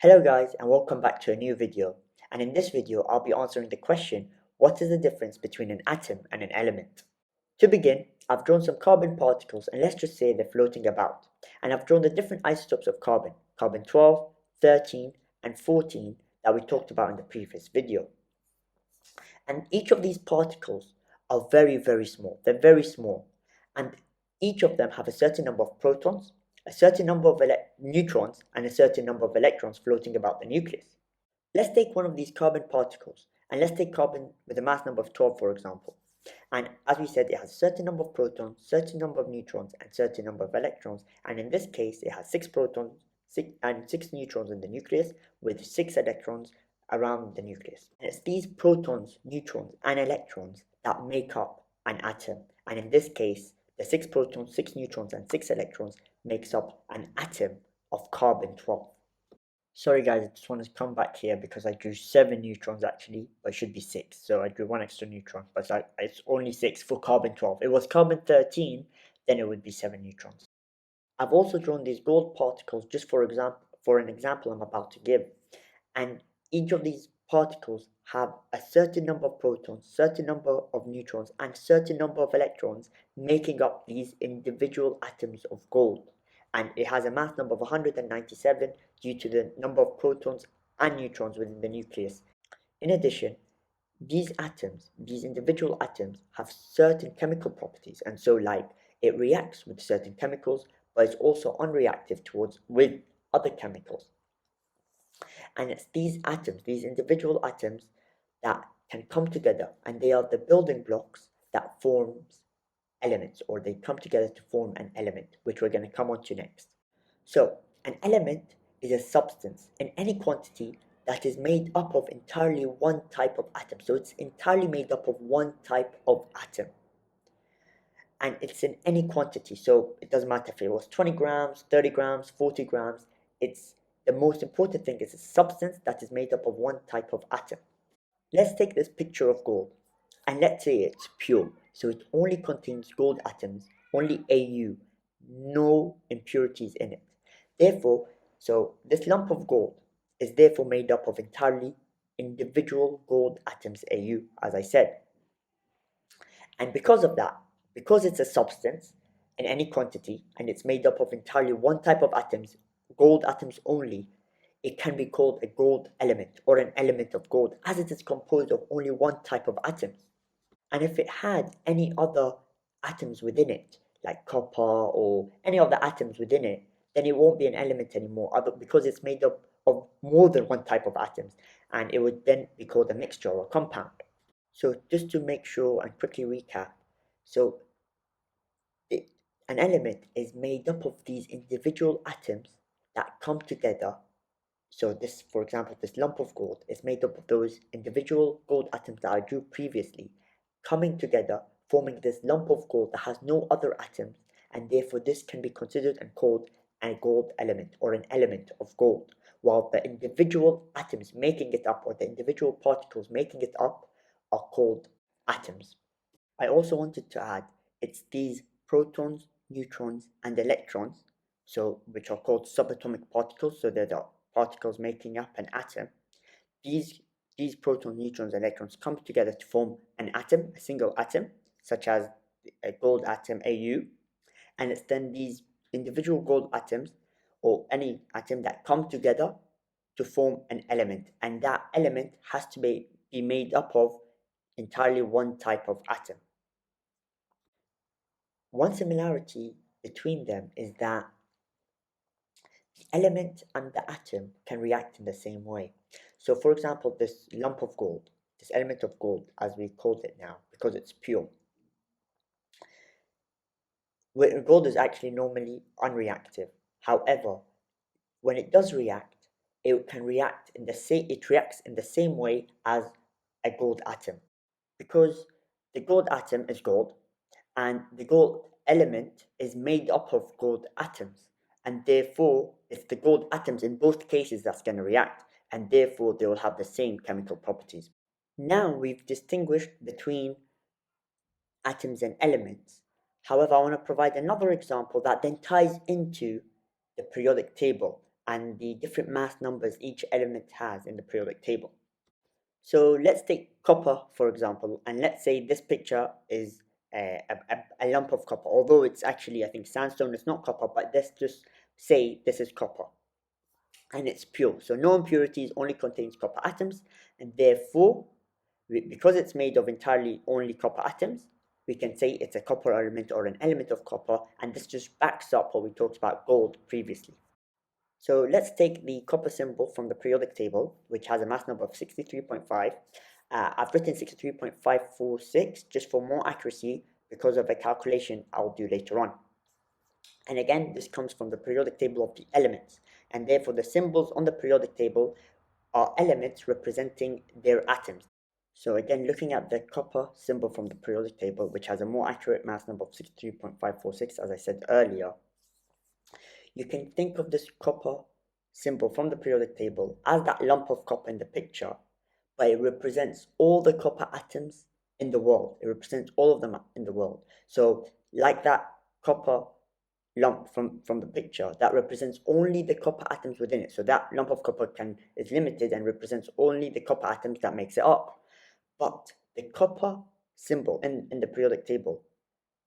Hello guys and welcome back to a new video, and in this video I'll be answering the question, what is the difference between an atom and an element? To begin, I've drawn some carbon particles and let's just say they're floating about, and I've drawn the different isotopes of carbon, carbon 12, 13 and 14 that we talked about in the previous video. And each of these particles are very small, they're very small, and each of them have a certain number of protons, a certain number of neutrons and a certain number of electrons floating about the nucleus. Let's take one of these carbon particles and let's take carbon with a mass number of 12 for example. And as we said, it has a certain number of protons, certain number of neutrons and certain number of electrons, and in this case it has 6 protons and 6 neutrons in the nucleus with 6 electrons around the nucleus. And it's these protons, neutrons and electrons that make up an atom, and in this case the 6 protons, 6 neutrons and 6 electrons makes up an atom of carbon 12. Sorry guys, I just want to come back here because I drew 7 neutrons actually, but it should be 6. So I drew 1 extra neutron, but it's only 6 for carbon 12. If it was carbon 13, then it would be 7 neutrons. I've also drawn these gold particles just for an example I'm about to give. And each of these particles have a certain number of protons, certain number of neutrons, and certain number of electrons making up these individual atoms of gold. And it has a mass number of 197 due to the number of protons and neutrons within the nucleus. In addition, these atoms, these individual atoms, have certain chemical properties, and so like it reacts with certain chemicals, but it's also unreactive with other chemicals. And it's these atoms, these individual atoms, that can come together, and they are the building blocks that forms elements, or they come together to form an element, which we're going to come on to next. So an element is a substance in any quantity that is made up of entirely one type of atom. So it's entirely made up of one type of atom, and it's in any quantity. So it doesn't matter if it was 20 grams, 30 grams, 40 grams. It's the most important thing is a substance that is made up of one type of atom. Let's take this picture of gold, and let's say it's pure, so it only contains gold atoms, only Au, no impurities in it. Therefore, so this lump of gold is therefore made up of entirely individual gold atoms Au, as I said. And because of that, because it's a substance in any quantity and it's made up of entirely one type of atoms, gold atoms only, it can be called a gold element or an element of gold, as it is composed of only one type of atoms. And if it had any other atoms within it, like copper or any other atoms within it, then it won't be an element anymore, because it's made up of more than one type of atoms, and it would then be called a mixture or a compound. So just to make sure and quickly recap, so an element is made up of these individual atoms that come together. So this, for example, this lump of gold is made up of those individual gold atoms that I drew previously, coming together, forming this lump of gold that has no other atoms, and therefore this can be considered and called a gold element or an element of gold, while the individual atoms making it up, or the individual particles making it up, are called atoms. I also wanted to add, it's these protons, neutrons, and electrons, so which are called subatomic particles, so they're the particles making up an atom. These protons, neutrons, and electrons come together to form an atom, a single atom, such as a gold atom Au, and it's then these individual gold atoms, or any atom, that come together to form an element, and that element has to be made up of entirely one type of atom. One similarity between them is that the element and the atom can react in the same way. So for example, this lump of gold, this element of gold as we called it now, because it's pure, gold is actually normally unreactive. However, when it does react, it can react in the same, it reacts in the same way as a gold atom, because the gold atom is gold and the gold element is made up of gold atoms, and therefore it's the gold atoms in both cases that's going to react, and therefore they will have the same chemical properties. Now we've distinguished between atoms and elements. However, I want to provide another example that then ties into the periodic table, and the different mass numbers each element has in the periodic table. So let's take copper, for example, and let's say this picture is a lump of copper, although it's actually, I think, sandstone. It's not copper, but let's just say this is copper, and it's pure. So no impurities, only contains copper atoms, and therefore, because it's made of entirely only copper atoms, we can say it's a copper element or an element of copper, and this just backs up what we talked about gold previously. So let's take the copper symbol from the periodic table, which has a mass number of 63.5. I've written 63.546 just for more accuracy because of a calculation I'll do later on. And again, this comes from the periodic table of the elements, and therefore the symbols on the periodic table are elements representing their atoms. So again, looking at the copper symbol from the periodic table, which has a more accurate mass number of 63.546, as I said earlier, you can think of this copper symbol from the periodic table as that lump of copper in the picture, but it represents all the copper atoms in the world. It represents all of them in the world. So like that copper lump from the picture, that represents only the copper atoms within it. So that lump of copper is limited and represents only the copper atoms that makes it up. But the copper symbol in the periodic table,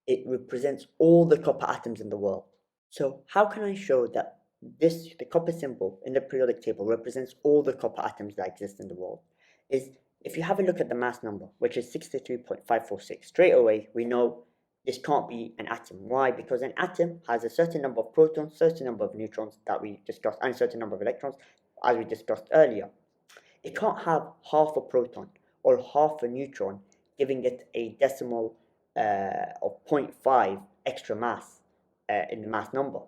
it represents all the copper atoms in the world. So how can I show that the copper symbol in the periodic table represents all the copper atoms that exist in the world? Is if you have a look at the mass number, which is 63.546, straight away we know this can't be an atom. Why? Because an atom has a certain number of protons, certain number of neutrons that we discussed, and a certain number of electrons, as we discussed earlier. It can't have half a proton or half a neutron, giving it a decimal of 0.5 extra mass in the mass number.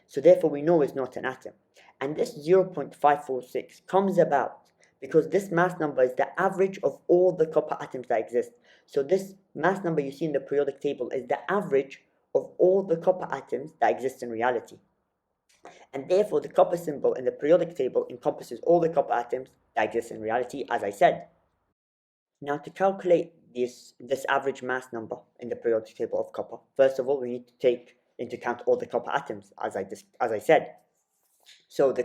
So therefore we know it's not an atom. And this 0.546 comes about because this mass number is the average of all the copper atoms that exist. So this mass number you see in the periodic table is the average of all the copper atoms that exist in reality. And therefore the copper symbol in the periodic table encompasses all the copper atoms that exist in reality, as I said. Now to calculate this average mass number in the periodic table of copper, first of all we need to take into account all the copper atoms, as I said. So the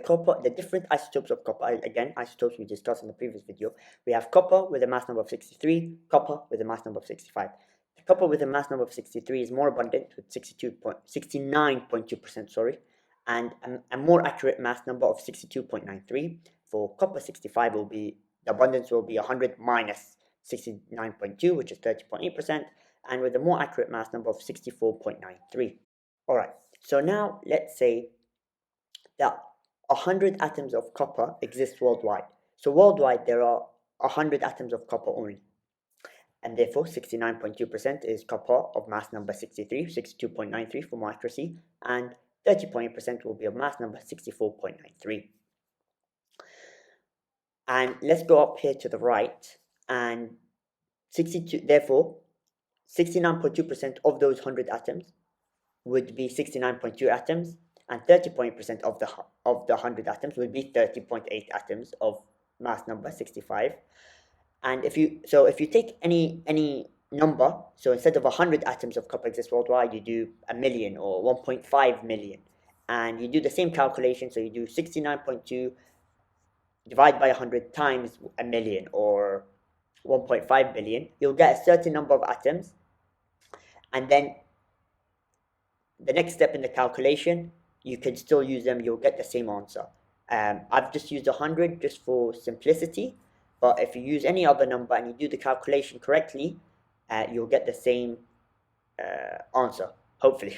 different isotopes of copper, again, isotopes we discussed in the previous video, we have copper with a mass number of 63, copper with a mass number of 65. The copper with a mass number of 63 is more abundant with 69.2%, sorry, and a more accurate mass number of 62.93. For copper 65 the abundance will be 100 minus 69.2, which is 30.8%, and with a more accurate mass number of 64.93. Alright, so now let's say that 100 atoms of copper exist worldwide. So worldwide there are 100 atoms of copper only. And therefore 69.2% is copper of mass number 63, 62.93 for more accuracy, and 30.8% will be of mass number 64.93. And let's go up here to the right, and therefore 69.2% of those 100 atoms would be 69.2 atoms, and 30.8% of the 100 atoms would be 30.8 atoms of mass number 65. And if you take any number, so instead of 100 atoms of copper exist worldwide, you do a million or 1.5 million, and you do the same calculation. So you do 69.2 divided by 100 times a million, or 1.5 billion. You'll get a certain number of atoms, and then the next step in the calculation, you can still use them, you'll get the same answer. I've just used 100 just for simplicity, but if you use any other number and you do the calculation correctly, you'll get the same answer, hopefully.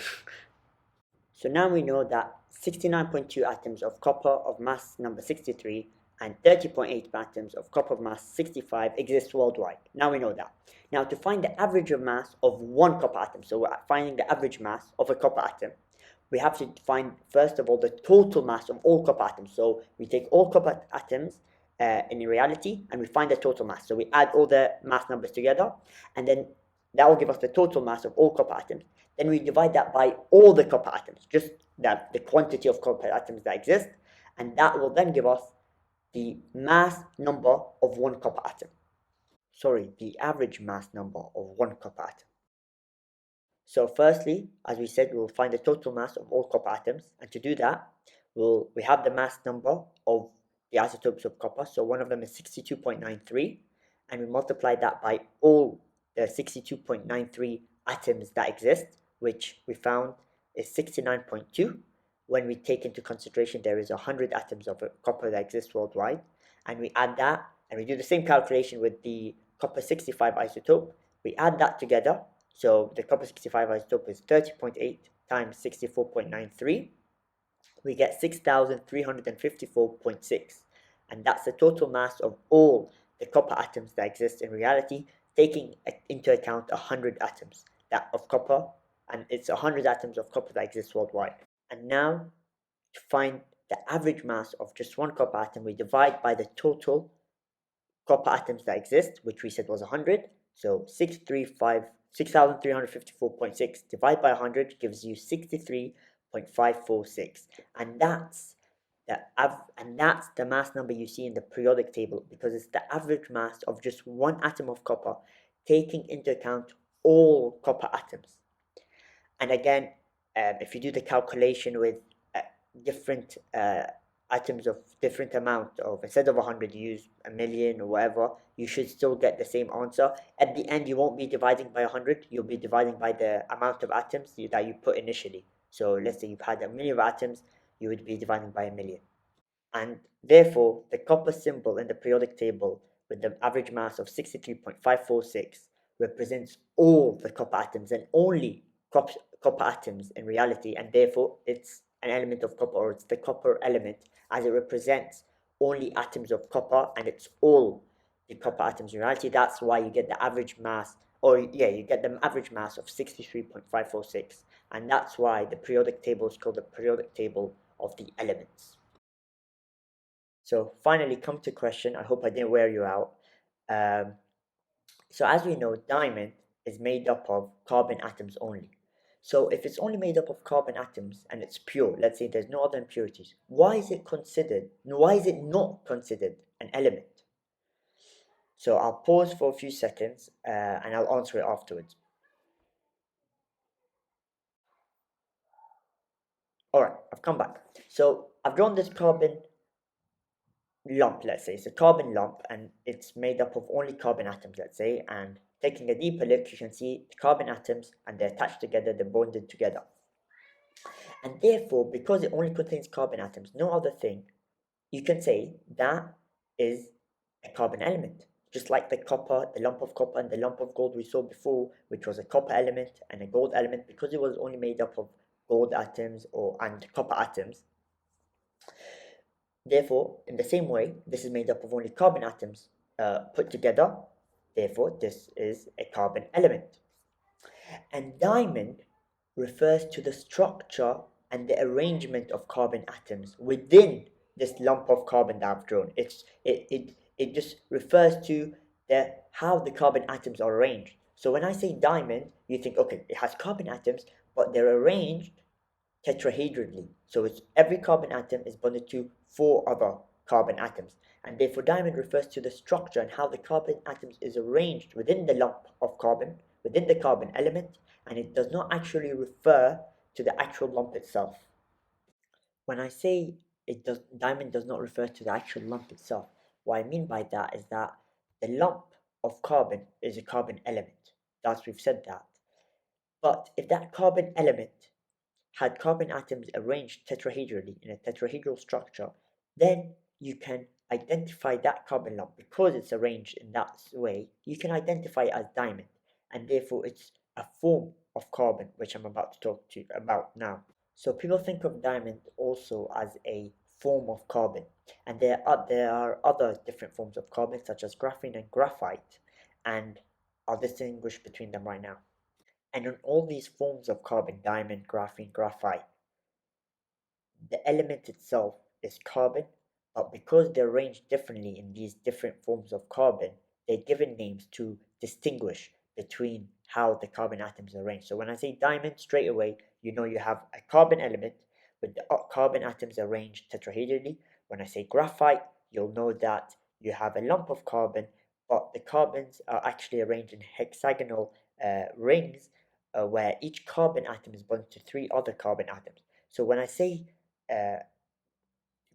So now we know that 69.2 atoms of copper of mass number 63 and 30.8 atoms of copper of mass 65 exist worldwide. Now we know that. Now to find the average of mass of one copper atom, so we're finding the average mass of a copper atom, we have to find first of all the total mass of all copper atoms. So we take all copper atoms in reality and we find the total mass. So we add all the mass numbers together, and then that will give us the total mass of all copper atoms. Then we divide that by all the copper atoms, just the quantity of copper atoms that exist, and that will then give us the mass number of one copper atom. Sorry, the average mass number of one copper atom. So firstly, as we said, we will find the total mass of all copper atoms, and to do that, well, we have the mass number of the isotopes of copper. So one of them is 62.93, and we multiply that by all the 62.93 atoms that exist, which we found is 69.2. When we take into consideration there is 100 atoms of copper that exist worldwide, and we add that, and we do the same calculation with the copper 65 isotope. We add that together, so the copper 65 isotope is 30.8 times 64.93. We get 6,354.6, and that's the total mass of all the copper atoms that exist in reality, taking into account 100 atoms that of copper, and it's 100 atoms of copper that exist worldwide. And now, to find the average mass of just one copper atom, we divide by the total copper atoms that exist, which we said was 100. So 6,354.6 divided by 100 gives you 63.546, and that's the mass number you see in the periodic table, because it's the average mass of just one atom of copper, taking into account all copper atoms. And again, if you do the calculation with different atoms of different amount of, instead of 100 you use a million or whatever, you should still get the same answer. At the end, you won't be dividing by 100, you'll be dividing by the amount of atoms that you put initially. So let's say you've had a million of atoms, you would be dividing by a million. And therefore, the copper symbol in the periodic table with the average mass of 63.546 represents all the copper atoms and only copper atoms in reality, and therefore it's an element of copper, or it's the copper element, as it represents only atoms of copper and it's all the copper atoms in reality. That's why you get the average mass, or yeah, you get the average mass of 63.546, and that's why the periodic table is called the periodic table of the elements. So finally, come to question. I hope I didn't wear you out. Um, so as we know, diamond is made up of carbon atoms only. So if it's only made up of carbon atoms and it's pure, let's say there's no other impurities, why is it not considered an element? So I'll pause for a few seconds and I'll answer it afterwards. Alright, I've come back. So I've drawn this carbon lump, let's say. It's a carbon lump and it's made up of only carbon atoms, let's say, and taking a deeper look you can see the carbon atoms, and they're attached together, they're bonded together, and therefore because it only contains carbon atoms, no other thing, you can say that is a carbon element, just like the copper, the lump of copper and the lump of gold we saw before, which was a copper element and a gold element, because it was only made up of gold atoms and copper atoms. Therefore, in the same way, this is made up of only carbon atoms put together. Therefore, this is a carbon element. And diamond refers to the structure and the arrangement of carbon atoms within this lump of carbon that I've drawn. It just refers to how the carbon atoms are arranged. So when I say diamond, you think, okay, it has carbon atoms, but they're arranged tetrahedrally. So it's every carbon atom is bonded to 4 other carbon atoms. And therefore diamond refers to the structure and how the carbon atoms is arranged within the lump of carbon, within the carbon element, and it does not actually refer to the actual lump itself. When I say diamond does not refer to the actual lump itself, what I mean by that is that the lump of carbon is a carbon element. Thus we've said that. But if that carbon element had carbon atoms arranged tetrahedrally in a tetrahedral structure, then you can identify that carbon lump. Because it's arranged in that way, you can identify it as diamond, and therefore it's a form of carbon, which I'm about to talk to you about now. So people think of diamond also as a form of carbon, and there are other different forms of carbon such as graphene and graphite, and I'll distinguish between them right now. And on all these forms of carbon, diamond, graphene, graphite, the element itself is carbon, but because they're arranged differently in these different forms of carbon, they're given names to distinguish between how the carbon atoms are arranged. So when I say diamond, straight away, you know you have a carbon element with the carbon atoms arranged tetrahedrally. When I say graphite, you'll know that you have a lump of carbon, but the carbons are actually arranged in hexagonal rings, where each carbon atom is bonded to 3 other carbon atoms. So when I say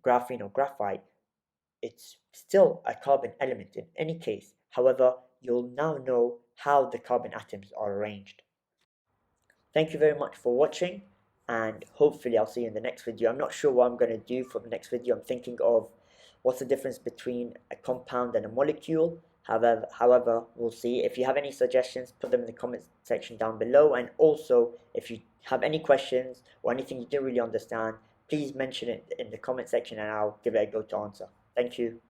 graphene or graphite, it's still a carbon element in any case. However, you'll now know how the carbon atoms are arranged. Thank you very much for watching, and hopefully I'll see you in the next video. I'm not sure what I'm going to do for the next video. I'm thinking of what's the difference between a compound and a molecule. However, we'll see. If you have any suggestions, put them in the comment section down below. And also, if you have any questions or anything you didn't really understand, please mention it in the comment section and I'll give it a go to answer. Thank you.